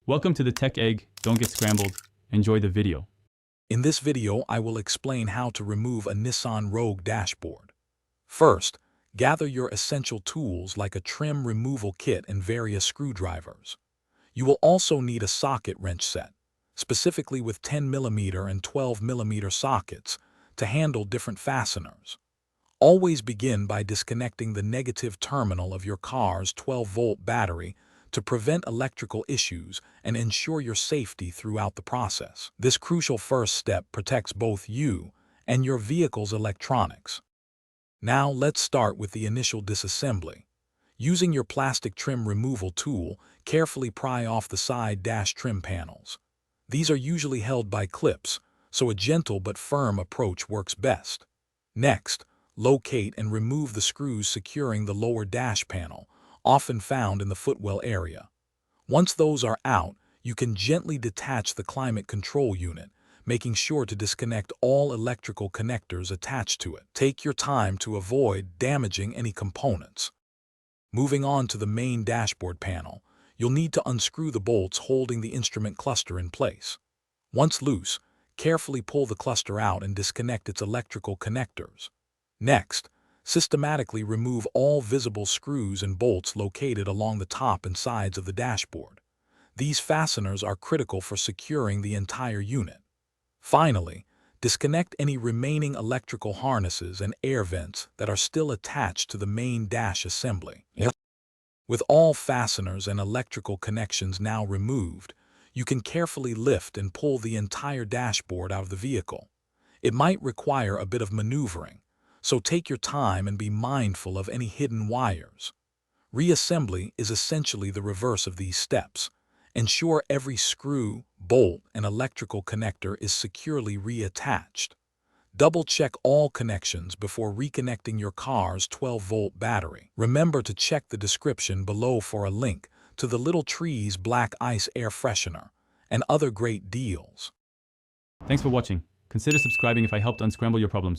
Welcome to the Tech Egg. Don't get scrambled. Enjoy the video. In this video, I will explain how to remove a Nissan Rogue dashboard. First, gather your essential tools like a trim removal kit and various screwdrivers. You will also need a socket wrench set, specifically with 10mm and 12mm sockets, to handle different fasteners. Always begin by disconnecting the negative terminal of your car's 12-volt battery to prevent electrical issues and ensure your safety throughout the process. This crucial first step protects both you and your vehicle's electronics. Now let's start with the initial disassembly. Using your plastic trim removal tool, carefully pry off the side dash trim panels. These are usually held by clips, so a gentle but firm approach works best. Next, locate and remove the screws securing the lower dash panel, often found in the footwell area. Once those are out, you can gently detach the climate control unit, making sure to disconnect all electrical connectors attached to it. Take your time to avoid damaging any components. Moving on to the main dashboard panel, you'll need to unscrew the bolts holding the instrument cluster in place. Once loose, carefully pull the cluster out and disconnect its electrical connectors. Next, systematically remove all visible screws and bolts located along the top and sides of the dashboard. These fasteners are critical for securing the entire unit. Finally, disconnect any remaining electrical harnesses and air vents that are still attached to the main dash assembly. With all fasteners and electrical connections now removed, you can carefully lift and pull the entire dashboard out of the vehicle. It might require a bit of maneuvering, so take your time and be mindful of any hidden wires. Reassembly is essentially the reverse of these steps. Ensure every screw, bolt, and electrical connector is securely reattached. Double-check all connections before reconnecting your car's 12-volt battery. Remember to check the description below for a link to the Little Trees Black Ice Air Freshener and other great deals. Thanks for watching. Consider subscribing if I helped unscramble your problems.